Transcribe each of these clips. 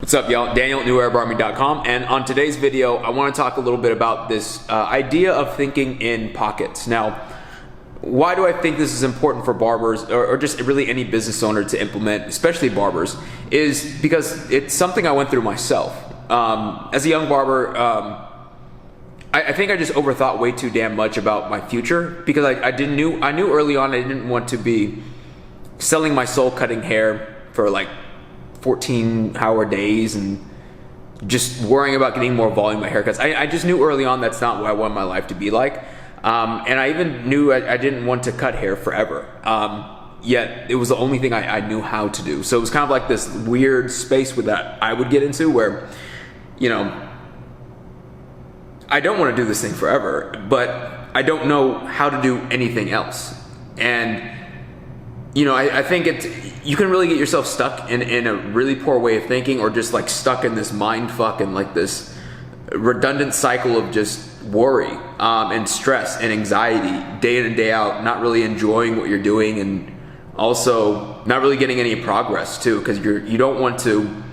What's up, y'all? Daniel at newarbarmy.com, and on today's video I want to talk a little bit about this idea of thinking in pockets. Now, why do I think this is important for barbers or just really any business owner to implement, especially barbers, is because it's something I went through myself. As a young barber, I think I just overthought way too damn much about my future because I knew early on I didn't want to be selling my soul cutting hair for like 14-hour days and just worrying about getting more volume in my haircuts. I just knew early on that's not what I wanted my life to be like. And I even knew I didn't want to cut hair forever. Yet it was the only thing I knew how to do. So it was kind of like this weird space with that I would get into where, you know, I don't want to do this thing forever, but I don't know how to do anything else. And you know, I think you can really get yourself stuck in a really poor way of thinking, or just like stuck in this mind fuck and like this redundant cycle of just worry and stress and anxiety day in and day out, not really enjoying what you're doing, and also not really getting any progress too, because you don't want to,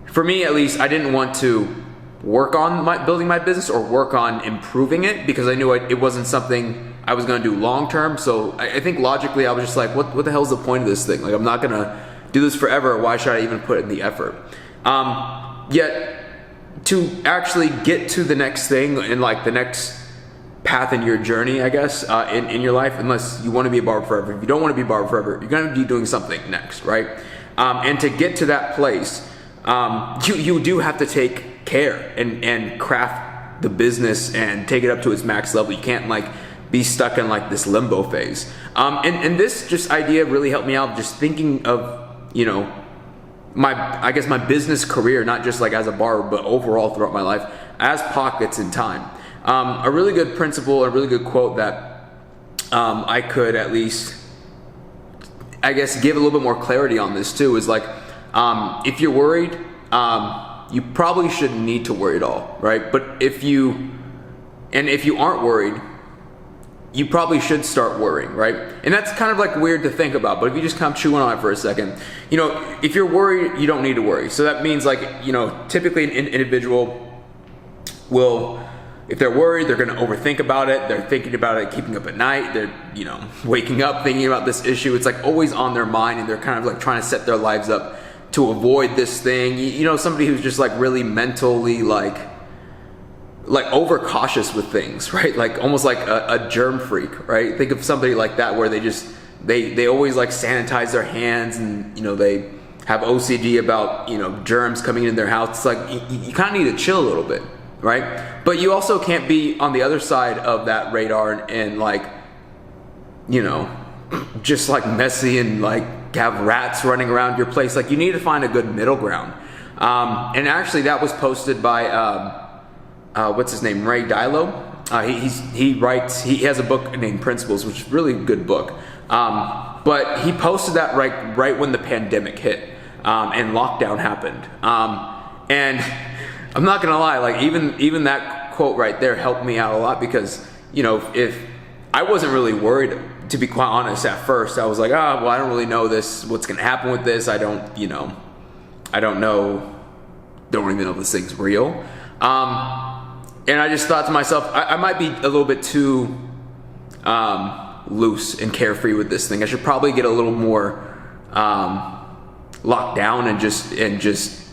for me at least, I didn't want to work on building my business or work on improving it because I knew it wasn't something I was going to do long term. So I think logically I was just like, what the hell's the point of this thing? Like, I'm not going to do this forever. Why should I even put in the effort? Yet to actually get to the next thing and like the next path in your journey, I guess, in your life, unless you want to be a barber forever. If you don't want to be a barber forever, you're going to be doing something next, right? And to get to that place, you do have to take care and craft the business and take it up to its max level. You can't like be stuck in like this limbo phase. And this just idea really helped me out, just thinking of, you know, I guess my business career, not just like as a barber, but overall throughout my life, as pockets in time. A really good principle, a really good quote that I could at least, I guess, give a little bit more clarity on this too, is like, if you're worried, you probably shouldn't need to worry at all, right? But if you aren't worried, you probably should start worrying, right? And that's kind of like weird to think about, but if you just kind of chew on it for a second, you know, if you're worried, you don't need to worry. So that means, like, you know, typically an individual will, if they're worried, they're gonna overthink about it. They're thinking about it, keeping up at night. They're, you know, waking up thinking about this issue. It's like always on their mind, and they're kind of like trying to set their lives up to avoid this thing. You know, somebody who's just like really mentally like overcautious with things, right? Like almost like a germ freak, right? Think of somebody like that where they always like sanitize their hands, and you know, they have OCD about, you know, germs coming in their house. It's like you kind of need to chill a little bit, right? But you also can't be on the other side of that radar and like, you know, just like messy and like have rats running around your place. Like, you need to find a good middle ground. And actually that was posted by what's his name, Ray Dalio. He has a book named Principles, which is a really good book. But he posted that right when the pandemic hit and lockdown happened. And I'm not gonna lie, like even that quote right there helped me out a lot, because, you know, if I wasn't really worried, to be quite honest, at first. I was like, well, I don't really know what's gonna happen with this. I don't even know if this thing's real. And I just thought to myself, I might be a little bit too loose and carefree with this thing. I should probably get a little more locked down and just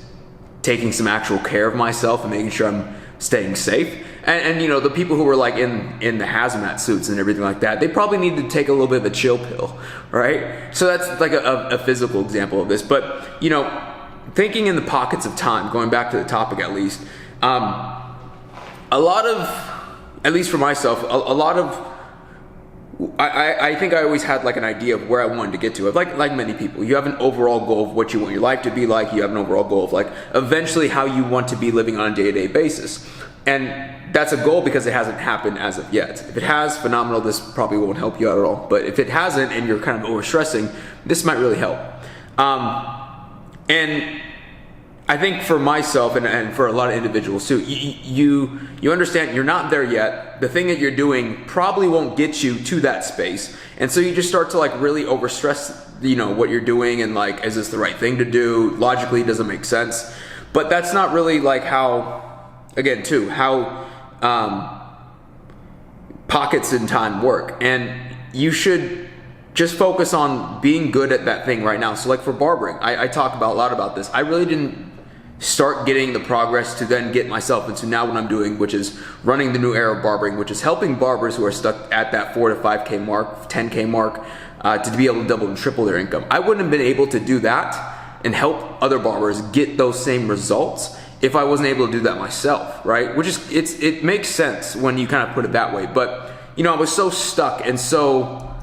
taking some actual care of myself and making sure I'm staying safe. And you know, the people who were like in the hazmat suits and everything like that, they probably need to take a little bit of a chill pill, right? So that's like a physical example of this. But, you know, thinking in the pockets of time, going back to the topic at least, a lot of, at least for myself, a lot of, I think I always had like an idea of where I wanted to get to. Like many people, you have an overall goal of what you want your life to be like. You have an overall goal of like eventually how you want to be living on a day-to-day basis. And that's a goal because it hasn't happened as of yet. If it has, phenomenal. This probably won't help you out at all. But if it hasn't and you're kind of overstressing, this might really help. And I think for myself and for a lot of individuals too, you understand you're not there yet. The thing that you're doing probably won't get you to that space. And so you just start to like really overstress, you know, what you're doing, and like, is this the right thing to do? Logically, it doesn't make sense. But that's not really like how, again, too, how pockets in time work. And you should just focus on being good at that thing right now. So like for barbering, I talk about a lot about this. I really didn't start getting the progress to then get myself into now what I'm doing, which is running the new era of barbering, which is helping barbers who are stuck at that 4 to 5K mark, 10K mark, to be able to double and triple their income. I wouldn't have been able to do that and help other barbers get those same results if I wasn't able to do that myself, right? Which is, it makes sense when you kind of put it that way. But, you know, I was so stuck and so,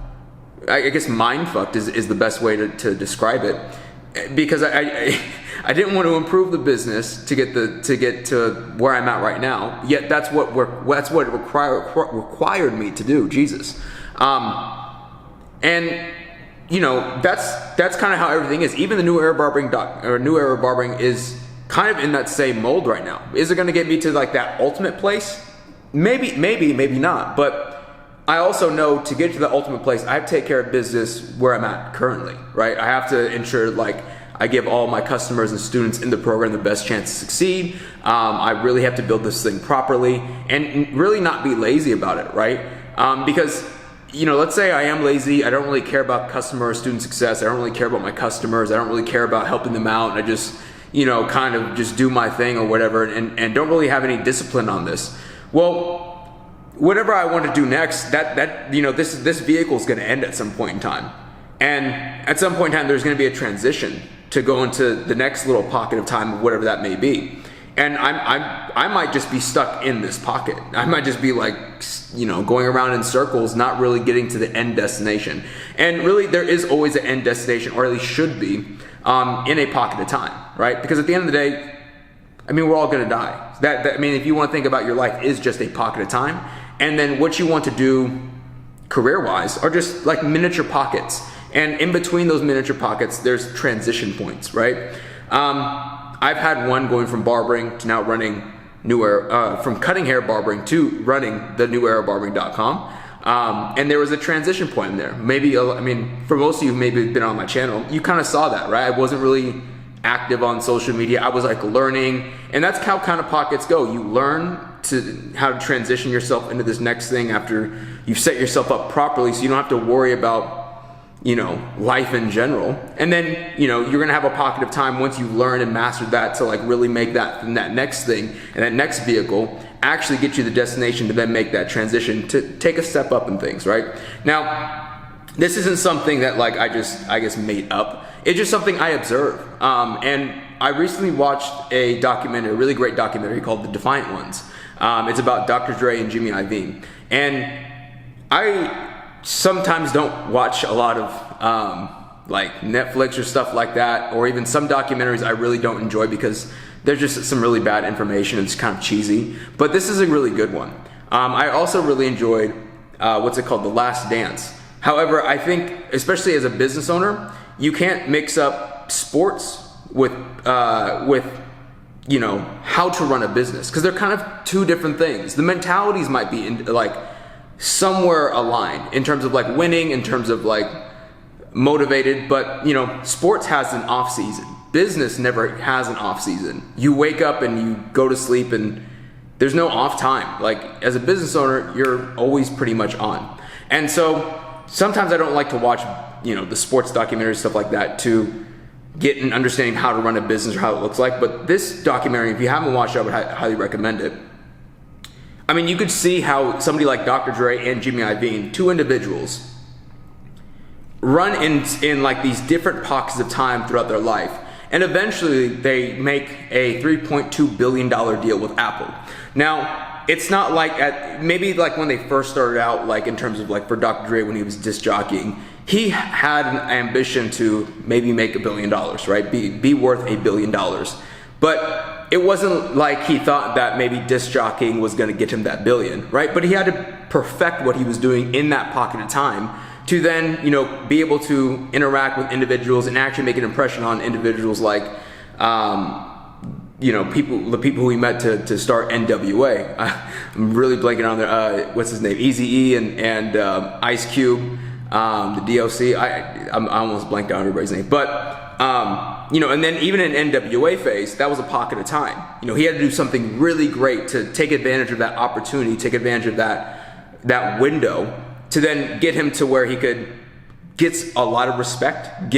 I guess mind fucked is the best way to describe it, because I didn't want to improve the business to get to where I'm at right now. Yet that's what it required me to do. Jesus, and you know that's kind of how everything is. Even the new era barbering is kind of in that same mold right now. Is it going to get me to like that ultimate place? Maybe not. But I also know to get to the ultimate place, I have to take care of business where I'm at currently, right? I have to ensure like I give all my customers and students in the program the best chance to succeed. I really have to build this thing properly and really not be lazy about it, right? Because, you know, let's say I am lazy. I don't really care about customer or student success. I don't really care about my customers. I don't really care about helping them out. And I just, you know, kind of just do my thing or whatever and don't really have any discipline on this. Well, whatever I want to do next, that you know, this vehicle is going to end at some point in time. And at some point in time, there's going to be a transition to go into the next little pocket of time, whatever that may be. And I might just be stuck in this pocket. I might just be like, you know, going around in circles, not really getting to the end destination. And really, there is always an end destination, or at least should be, in a pocket of time, right? Because at the end of the day, I mean, we're all going to die. I mean, if you want to think about your life, is just a pocket of time. And then what you want to do career-wise are just like miniature pockets. And in between those miniature pockets, there's transition points, right? I've had one going from barbering to now running New Era, from cutting hair barbering to running the new era barbering.com. And there was a transition point in there. Maybe, I mean, for most of you who maybe been on my channel, you kind of saw that, right? I wasn't really active on social media. I was like learning, and that's how kind of pockets go. You learn how to transition yourself into this next thing after you've set yourself up properly, so you don't have to worry about, you know, life in general. And then, you know, you're gonna have a pocket of time once you learn and master that to like really make that next thing and that next vehicle actually get you the destination to then make that transition to take a step up in things, right? Now, this isn't something that like I guess made up. It's just something I observe. And I recently watched a documentary, a really great documentary called The Defiant Ones. It's about Dr. Dre and Jimmy Iovine. And I sometimes don't watch a lot of like Netflix or stuff like that, or even some documentaries I really don't enjoy because there's just some really bad information. It's kind of cheesy, but this is a really good one. I also really enjoyed what's it called, The Last Dance. However, I think, especially as a business owner, you can't mix up sports with you know, how to run a business, because they're kind of two different things. The mentalities might be like somewhere aligned in terms of like winning, in terms of like motivated, but you know, sports has an off season. Business never has an off season. You wake up and you go to sleep and there's no off time. Like as a business owner, you're always pretty much on. And so sometimes I don't like to watch, you know, the sports documentaries, stuff like that, to get an understanding how to run a business or how it looks like. But this documentary, if you haven't watched it, I would highly recommend it. I mean, you could see how somebody like Dr. Dre and Jimmy Iovine, two individuals, run in like these different pockets of time throughout their life. And eventually they make a $3.2 billion deal with Apple. Now, it's not like maybe like when they first started out, like in terms of like for Dr. Dre when he was disc jockeying, he had an ambition to maybe make $1 billion, right? Be worth $1 billion. But it wasn't like he thought that maybe disc jockeying was gonna get him that billion, right? But he had to perfect what he was doing in that pocket of time to then, you know, be able to interact with individuals and actually make an impression on individuals like, you know, the people who he met to start NWA. I'm really blanking on their, what's his name? Eazy-E and Ice Cube, the DOC. I almost blanked out everybody's name. But And then even in NWA phase, that was a pocket of time. He had to do something really great to take advantage of that opportunity, take advantage of that window to then get him to where he could get a lot of respect,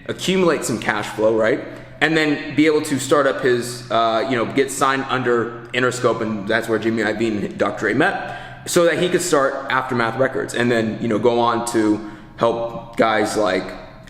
accumulate some cash flow, right? And then be able to start up his, get signed under Interscope, and that's where Jimmy Iovine and Dr. Dre met, so that he could start Aftermath Records, and then, go on to help guys like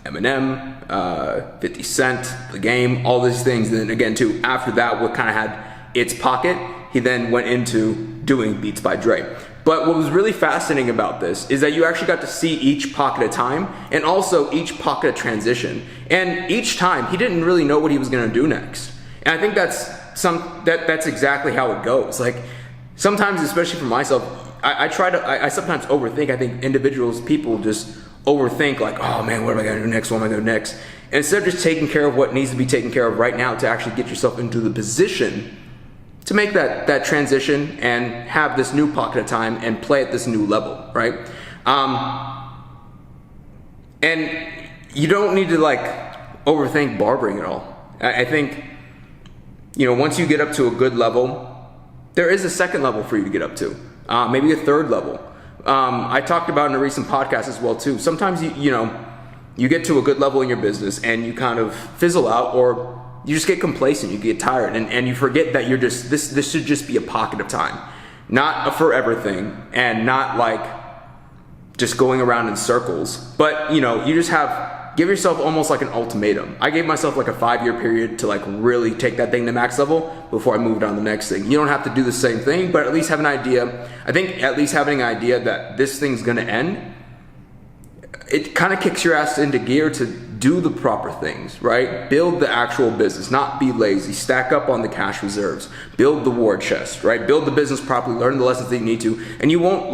Eminem, 50 Cent, The Game, all these things. And then again, too, after that, what kind of had its pocket, he then went into doing Beats by Dre. But what was really fascinating about this is that you actually got to see each pocket of time and also each pocket of transition. And each time, he didn't really know what he was going to do next. And I think that's exactly how it goes. Like, sometimes, especially for myself, I sometimes overthink. I think people just overthink, like, oh man, what am I going to do next? What am I going to do next? And instead of just taking care of what needs to be taken care of right now to actually get yourself into the position to make that transition and have this new pocket of time and play at this new level, right? And you don't need to overthink barbering at all. I think, once you get up to a good level, there is a second level for you to get up to, maybe a third level. I talked about in a recent podcast as well too. Sometimes you get to a good level in your business and you kind of fizzle out, or you just get complacent, you get tired, and you forget that this should just be a pocket of time, not a forever thing, and not just going around in circles. But you just give yourself almost like an ultimatum. I gave myself a 5-year period to really take that thing to max level before I moved on to the next thing. You don't have to do the same thing, but at least have an idea. I think at least having an idea that this thing's gonna end, it kind of kicks your ass into gear to do the proper things, right? Build the actual business, not be lazy. Stack up on the cash reserves. Build the war chest, right? Build the business properly. Learn the lessons that you need to, and you won't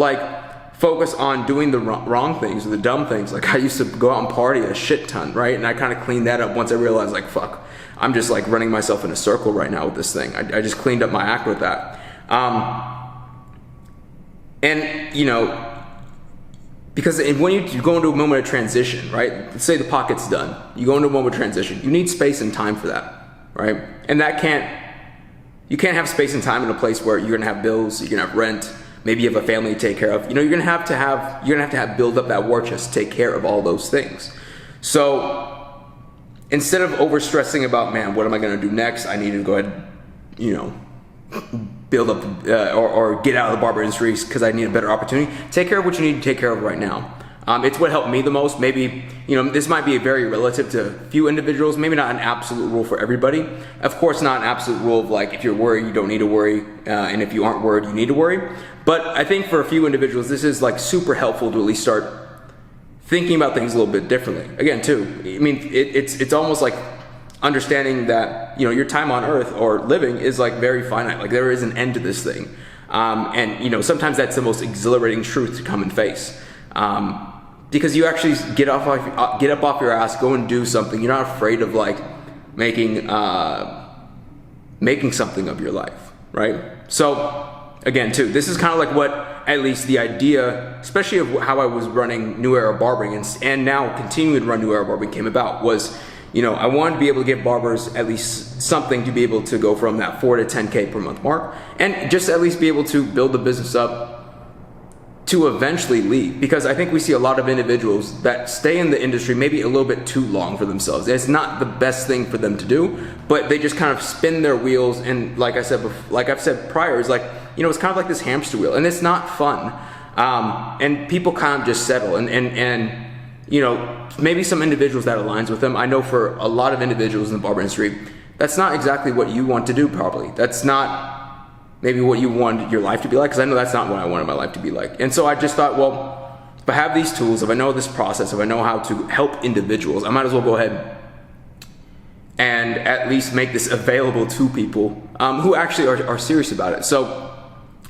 focus on doing the wrong things or the dumb things. I used to go out and party a shit ton, right? And I kind of cleaned that up once I realized, fuck, I'm just running myself in a circle right now with this thing. I just cleaned up my act with that. Because when you go into a moment of transition, right? Let's say the pocket's done. You go into a moment of transition. You need space and time for that, right? And you can't have space and time in a place where you're gonna have bills, you're gonna have rent, maybe you have a family to take care of. You're gonna have to build up that war chest to take care of all those things. So instead of overstressing about, man, what am I gonna do next? I need to go ahead, build up or get out of the barber industry because I need a better opportunity. Take care of what you need to take care of right now. It's what helped me the most. Maybe, this might be very relative to a few individuals, maybe not an absolute rule for everybody. Of course, not an absolute rule of if you're worried, you don't need to worry, and if you aren't worried, you need to worry. But I think for a few individuals, this is super helpful to at least start thinking about things a little bit differently. Again, too, it's almost like understanding that your time on earth or living is very finite. There is an end to this thing, and sometimes that's the most exhilarating truth to come and face, because you actually get up off your ass, go and do something. You're not afraid of making something of your life, right? So again, too, this is kind of what at least the idea, especially of how I was running New Era Barbering and now continuing to run New Era Barbering came about was. I wanted to be able to give barbers at least something to be able to go from that 4 to 10K per month mark, and just at least be able to build the business up to eventually leave. Because I think we see a lot of individuals that stay in the industry maybe a little bit too long for themselves. It's not the best thing for them to do, but they just kind of spin their wheels. And like I've said prior, it's it's kind of like this hamster wheel, and it's not fun. And people kind of just settle and maybe some individuals that aligns with them. I know for a lot of individuals in the barber industry, that's not exactly what you want to do probably. That's not maybe what you want your life to be like, because I know that's not what I wanted my life to be like. And so I just thought, well, if I have these tools, if I know this process, if I know how to help individuals, I might as well go ahead and at least make this available to people who actually are serious about it. So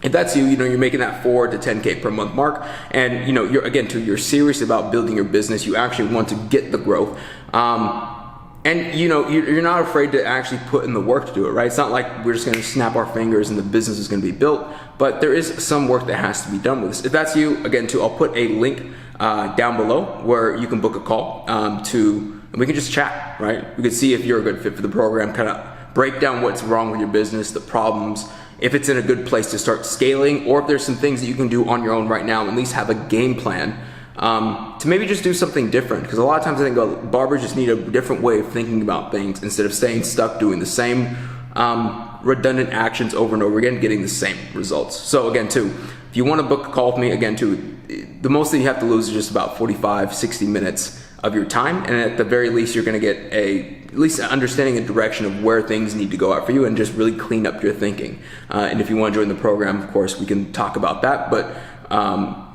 if that's you, you're making that 4 to 10K per month mark, and you're serious about building your business. You actually want to get the growth, and you're not afraid to actually put in the work to do it, right? It's not like we're just going to snap our fingers and the business is going to be built, but there is some work that has to be done with this. If that's you, again, too, I'll put a link down below where you can book a call to and we can just chat, right? We can see if you're a good fit for the program, kind of break down what's wrong with your business, the problems, if it's in a good place to start scaling, or if there's some things that you can do on your own right now, at least have a game plan to maybe just do something different. Because a lot of times I think barbers just need a different way of thinking about things instead of staying stuck doing the same redundant actions over and over again, getting the same results. So again, too, if you want to book a call with me, again, too, the most that you have to lose is just about 45, 60 minutes of your time, and at the very least you're going to get at least an understanding and direction of where things need to go out for you and just really clean up your thinking. And if you want to join the program, of course, we can talk about that, but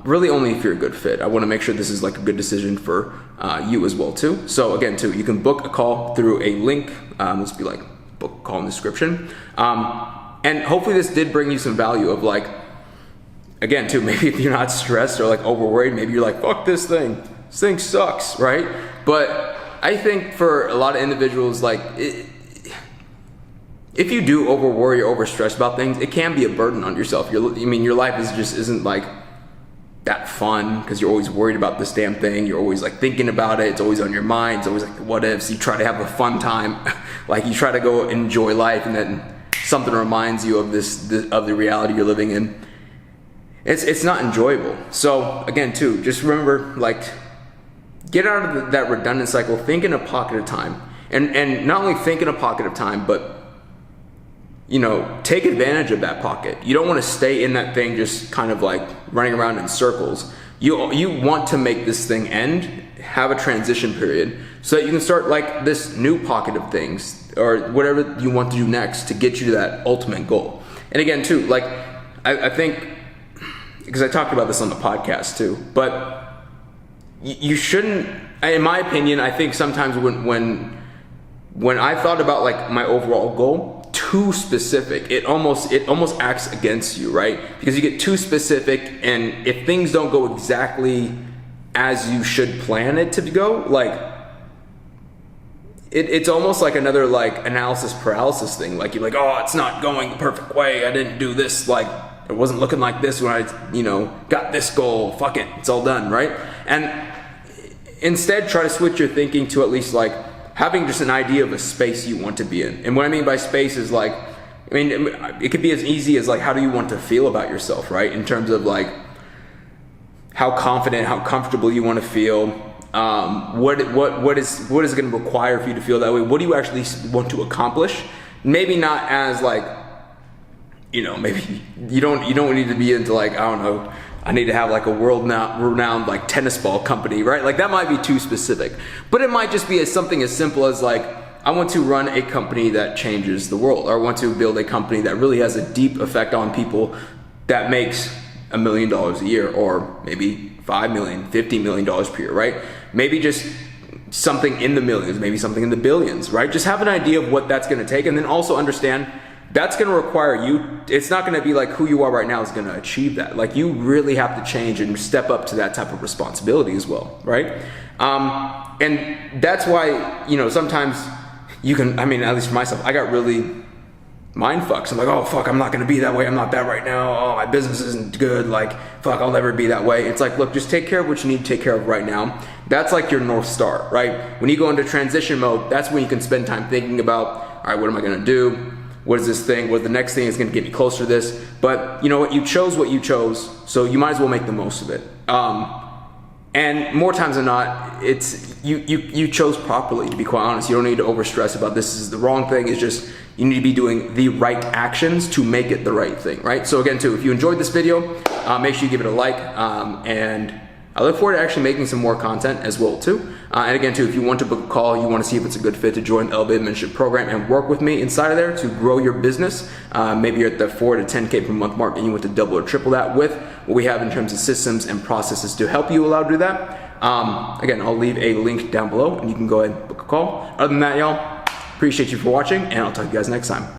really only if you're a good fit. I want to make sure this is like a good decision for you as well too. So again, too, you can book a call through a link. This will be like book a call in the description. And hopefully this did bring you some value of like, again, too, maybe if you're not stressed or like over worried, maybe you're like, fuck this thing sucks, right? But I think for a lot of individuals, like if you do over worry or over stress about things, it can be a burden on yourself. Your life isn't like that fun because you're always worried about this damn thing. You're always like thinking about it. It's always on your mind. It's always like what ifs. You try to have a fun time, like you try to go enjoy life, and then something reminds you of of the reality you're living in. It's not enjoyable. So again, too, just remember, like, get out of that redundant cycle. Think in a pocket of time, and not only think in a pocket of time, but take advantage of that pocket. You don't want to stay in that thing just kind of like running around in circles. You want to make this thing end, have a transition period, so that you can start like this new pocket of things or whatever you want to do next to get you to that ultimate goal. And again, too, like I think, because I talked about this on the podcast too, but you shouldn't, in my opinion, I think sometimes when I thought about like my overall goal, too specific, it almost acts against you, right? Because you get too specific, and if things don't go exactly as you should plan it to go, like it's almost like another like analysis paralysis thing. Like you're like, oh, it's not going the perfect way. I didn't do this, like it wasn't looking like this when I got this goal. Fuck it, it's all done, right? And instead try to switch your thinking to at least like having just an idea of a space you want to be in. And what I mean by space is like, it could be as easy as like, how do you want to feel about yourself, right? In terms of like how confident, how comfortable you want to feel. What is it going to require for you to feel that way? What do you actually want to accomplish? Maybe not as like, maybe you don't need to be into like, I don't know, I need to have like a world-renowned like tennis ball company, right? Like that might be too specific, but it might just be something as simple as like, I want to run a company that changes the world, or I want to build a company that really has a deep effect on people that makes $1 million a year, or maybe $5 million, $50 million per year, right? Maybe just something in the millions, maybe something in the billions, right? Just have an idea of what that's gonna take, and then also understand that's going to require you, it's not going to be like who you are right now is going to achieve that. Like you really have to change and step up to that type of responsibility as well, right? And that's why, sometimes you can, at least for myself, I got really mind fucks. I'm like, oh fuck, I'm not going to be that way. I'm not that right now. Oh, my business isn't good. Like, fuck, I'll never be that way. It's like, look, just take care of what you need to take care of right now. That's like your North Star, right? When you go into transition mode, that's when you can spend time thinking about, all right, what am I going to do? What is this thing? What the next thing is going to get me closer to this? But you know what? You chose what you chose, so you might as well make the most of it. And more times than not, it's you chose properly. To be quite honest, you don't need to overstress about this is the wrong thing. It's just you need to be doing the right actions to make it the right thing, right? So again, too, if you enjoyed this video, make sure you give it a like, and I look forward to actually making some more content as well too. And again too, if you want to book a call, you want to see if it's a good fit to join the Elevated Mentorship Program and work with me inside of there to grow your business. Maybe you're at the 4 to 10K per month mark and you want to double or triple that with what we have in terms of systems and processes to help you allow to do that. Again, I'll leave a link down below and you can go ahead and book a call. Other than that, y'all, appreciate you for watching and I'll talk to you guys next time.